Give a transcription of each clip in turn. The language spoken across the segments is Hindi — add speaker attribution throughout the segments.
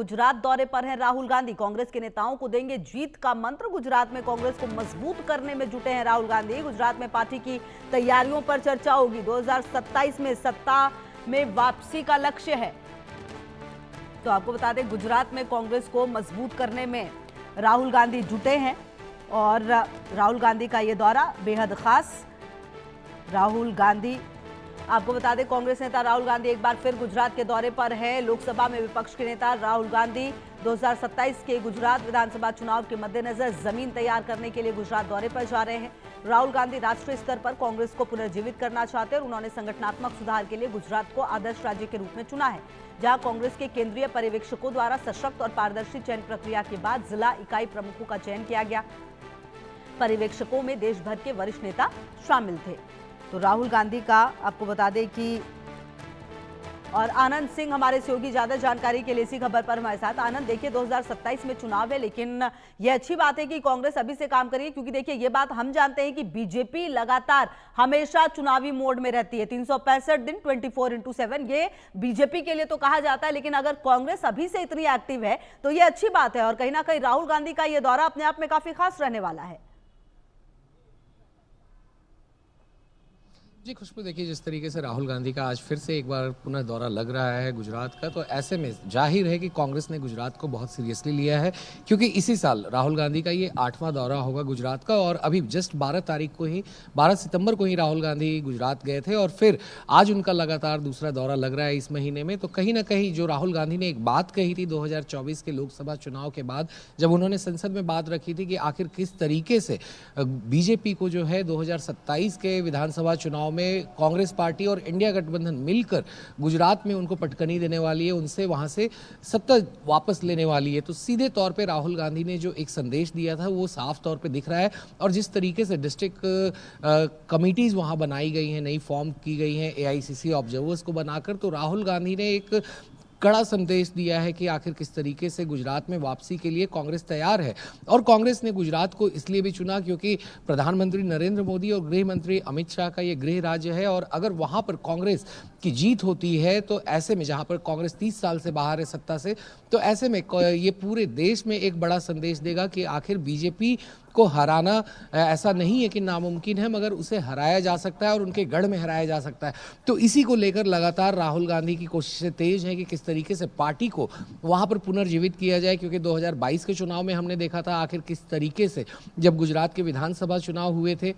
Speaker 1: गुजरात दौरे पर हैं राहुल गांधी। कांग्रेस के नेताओं को देंगे जीत का मंत्र। गुजरात में कांग्रेस को मजबूत करने में जुटे हैं राहुल गांधी। गुजरात में पार्टी की तैयारियों पर चर्चा होगी। 2027 में सत्ता में वापसी का लक्ष्य है। तो आपको बता दें, गुजरात में कांग्रेस को मजबूत करने में राहुल गांधी जुटे हैं और राहुल गांधी का यह दौरा बेहद खास। राहुल गांधी, आपको बता दें, कांग्रेस नेता राहुल गांधी एक बार फिर गुजरात के दौरे पर है। लोकसभा में विपक्ष के नेता राहुल गांधी 2027 के गुजरात विधानसभा चुनाव के मद्देनजर जमीन तैयार करने के लिए गुजरात दौरे पर जा रहे हैं। राहुल गांधी राष्ट्रीय स्तर पर कांग्रेस को पुनर्जीवित करना चाहते हैं और उन्होंने संगठनात्मक सुधार के लिए गुजरात को आदर्श राज्य के रूप में चुना है, जहां कांग्रेस के केंद्रीय पर्यवेक्षकों द्वारा सशक्त और पारदर्शी चयन प्रक्रिया के बाद जिला इकाई प्रमुखों का चयन किया गया। पर्यवेक्षकों में देश भर के वरिष्ठ नेता शामिल थे। तो राहुल गांधी का आपको बता दें कि, और आनंद सिंह हमारे सहयोगी ज्यादा जानकारी के लिए इसी खबर पर हमारे साथ। आनंद, देखिए 2027 में चुनाव है, लेकिन यह अच्छी बात है कि कांग्रेस अभी से काम करिए, क्योंकि देखिए ये बात हम जानते हैं कि बीजेपी लगातार हमेशा चुनावी मोड में रहती है। 365 दिन 24/7 ये बीजेपी के लिए तो कहा जाता है, लेकिन अगर कांग्रेस अभी से इतनी एक्टिव है तो ये अच्छी बात है और कहीं ना कहीं राहुल गांधी का यह दौरा अपने आप में काफी खास रहने वाला है।
Speaker 2: जी खुशबू, देखिए जिस तरीके से राहुल गांधी का आज फिर से एक बार पुनः दौरा लग रहा है गुजरात का, तो ऐसे में जाहिर है कि कांग्रेस ने गुजरात को बहुत सीरियसली लिया है, क्योंकि इसी साल राहुल गांधी का ये 8वां दौरा होगा गुजरात का। और अभी जस्ट 12 सितंबर को ही राहुल गांधी गुजरात गए थे और फिर आज उनका लगातार दूसरा दौरा लग रहा है इस महीने में। तो कहीं ना कहीं जो राहुल गांधी ने एक बात कही थी 2024 के लोकसभा चुनाव के बाद, जब उन्होंने संसद में बात रखी थी कि आखिर किस तरीके से बीजेपी को जो है 2027 के विधानसभा चुनाव में कांग्रेस पार्टी और इंडिया गठबंधन मिलकर गुजरात में उनको पटकनी देने वाली है, उनसे वहां से सत्ता वापस लेने वाली है। तो सीधे तौर पे राहुल गांधी ने जो एक संदेश दिया था वो साफ तौर पे दिख रहा है। और जिस तरीके से डिस्ट्रिक्ट कमिटीज वहां बनाई गई हैं, नई फॉर्म की गई हैं AICC ऑब्जर्वर्स को बनाकर, तो राहुल गांधी ने एक कड़ा संदेश दिया है कि आखिर किस तरीके से गुजरात में वापसी के लिए कांग्रेस तैयार है। और कांग्रेस ने गुजरात को इसलिए भी चुना क्योंकि प्रधानमंत्री नरेंद्र मोदी और गृह मंत्री अमित शाह का ये गृह राज्य है, और अगर वहां पर कांग्रेस की जीत होती है तो ऐसे में, जहां पर कांग्रेस 30 साल से बाहर है सत्ता से, तो ऐसे में ये पूरे देश में एक बड़ा संदेश देगा कि आखिर बीजेपी को हराना ऐसा नहीं है कि नामुमकिन है, मगर उसे हराया जा सकता है और उनके गढ़ में हराया जा सकता है। तो इसी को लेकर लगातार राहुल गांधी की कोशिशें तेज हैं कि किस तरीके से पार्टी को वहां पर पुनर्जीवित किया जाए, क्योंकि 2022 के चुनाव में हमने देखा था आखिर किस तरीके से जब गुजरात के विधानसभा चुनाव हुए थे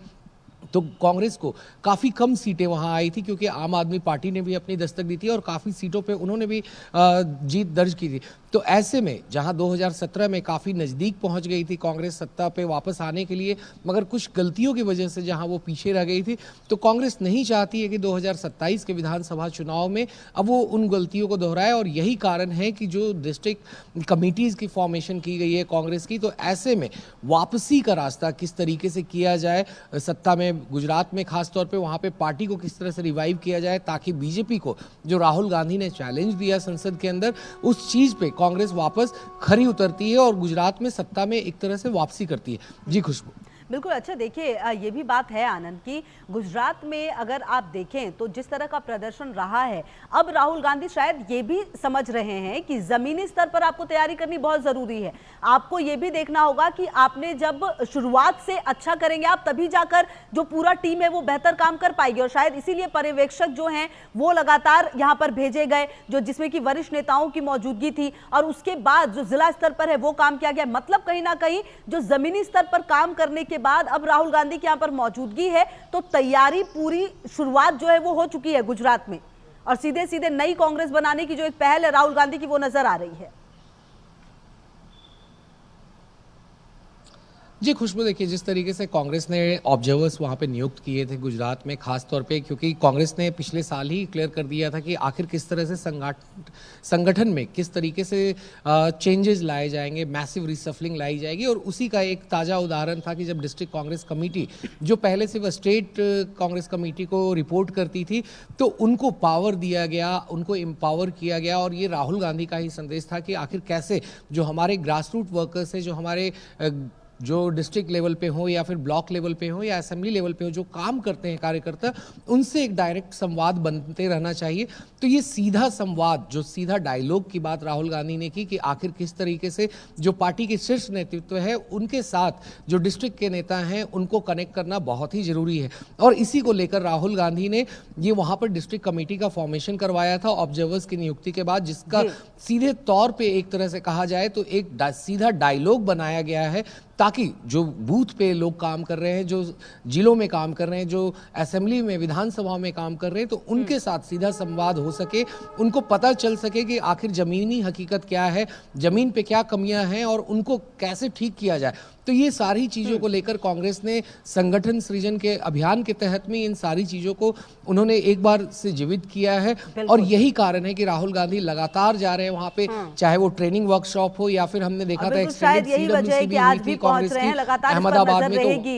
Speaker 2: तो कांग्रेस को काफ़ी कम सीटें वहां आई थी, क्योंकि आम आदमी पार्टी ने भी अपनी दस्तक दी थी और काफ़ी सीटों पे उन्होंने भी जीत दर्ज की थी। तो ऐसे में जहां 2017 में काफ़ी नज़दीक पहुंच गई थी कांग्रेस सत्ता पे वापस आने के लिए, मगर कुछ गलतियों की वजह से जहां वो पीछे रह गई थी, तो कांग्रेस नहीं चाहती है कि 2027 के विधानसभा चुनाव में अब वो उन गलतियों को दोहराए। और यही कारण है कि जो डिस्ट्रिक्ट कमिटीज़ की फॉर्मेशन की गई है कांग्रेस की, तो ऐसे में वापसी का रास्ता किस तरीके से किया जाए सत्ता में गुजरात में, खासतौर पे वहां पे पार्टी को किस तरह से रिवाइव किया जाए, ताकि बीजेपी को जो राहुल गांधी ने चैलेंज दिया संसद के अंदर, उस चीज पे कांग्रेस वापस खरी उतरती है और गुजरात में सत्ता में एक तरह से वापसी करती है। जी खुशबू।
Speaker 1: बिल्कुल। अच्छा, देखिए ये भी बात है आनंद की, गुजरात में अगर आप देखें तो जिस तरह का प्रदर्शन रहा है, अब राहुल गांधी शायद ये भी समझ रहे हैं कि जमीनी स्तर पर आपको तैयारी करनी बहुत जरूरी है। आपको ये भी देखना होगा कि आपने जब शुरुआत से अच्छा करेंगे आप, तभी जाकर जो पूरा टीम है वो बेहतर काम कर पाएगी। और शायद इसीलिए पर्यवेक्षक जो हैं वो लगातार यहाँ पर भेजे गए, जो जिसमें कि वरिष्ठ नेताओं की मौजूदगी थी, और उसके बाद जो जिला स्तर पर है वो काम किया गया। मतलब कहीं ना कहीं जो जमीनी स्तर पर काम करने के बाद अब राहुल गांधी की यहां पर मौजूदगी है, तो तैयारी पूरी शुरुआत जो है वो हो चुकी है गुजरात में, और सीधे सीधे नई कांग्रेस बनाने की जो एक पहल है राहुल गांधी की वो नजर आ रही है।
Speaker 2: जी खुशबू, देखिए जिस तरीके से कांग्रेस ने ऑब्जर्वर्स वहाँ पे नियुक्त किए थे गुजरात में, खास तौर पे क्योंकि कांग्रेस ने पिछले साल ही क्लियर कर दिया था कि आखिर किस तरह से संगठन में किस तरीके से चेंजेस लाए जाएंगे, मैसिव रिसफलिंग लाई जाएगी। और उसी का एक ताज़ा उदाहरण था कि जब डिस्ट्रिक्ट कांग्रेस कमेटी, जो पहले सिर्फ स्टेट कांग्रेस कमेटी को रिपोर्ट करती थी, तो उनको पावर दिया गया, उनको एम्पावर किया गया। और ये राहुल गांधी का ही संदेश था कि आखिर कैसे जो हमारे ग्रास रूट वर्कर्स हैं, जो हमारे जो डिस्ट्रिक्ट लेवल पे हो या फिर ब्लॉक लेवल पे हो या असेंबली लेवल पे हो, जो काम करते हैं कार्यकर्ता, उनसे एक डायरेक्ट संवाद बनते रहना चाहिए। तो ये सीधा संवाद, जो सीधा डायलॉग की बात राहुल गांधी ने की कि आखिर किस तरीके से जो पार्टी के शीर्ष नेतृत्व है उनके साथ जो डिस्ट्रिक्ट के नेता हैं उनको कनेक्ट करना बहुत ही जरूरी है। और इसी को लेकर राहुल गांधी ने ये वहां पर डिस्ट्रिक्ट कमेटी का फॉर्मेशन करवाया था ऑब्जर्वर्स की नियुक्ति के बाद, जिसका सीधे तौर पे एक तरह से कहा जाए तो एक सीधा डायलॉग बनाया गया है, ताकि जो बूथ पे लोग काम कर रहे हैं, जो जिलों में काम कर रहे हैं, जो असेंबली में विधानसभा में काम कर रहे हैं, तो उनके साथ सीधा संवाद हो सके, उनको पता चल सके कि आखिर जमीनी हकीकत क्या है, जमीन पे क्या कमियां हैं और उनको कैसे ठीक किया जाए। तो ये सारी चीजों को लेकर कांग्रेस ने संगठन सृजन के अभियान के तहत में इन सारी चीजों को उन्होंने एक बार से जीवित किया है। और यही कारण है कि राहुल गांधी लगातार जा रहे हैं वहां पे, चाहे वो ट्रेनिंग वर्कशॉप हो या फिर हमने देखा था
Speaker 1: शायद यही वजह है कि आज भी पहुंच रहे हैं, लगातार इस पर नजर रहेगी।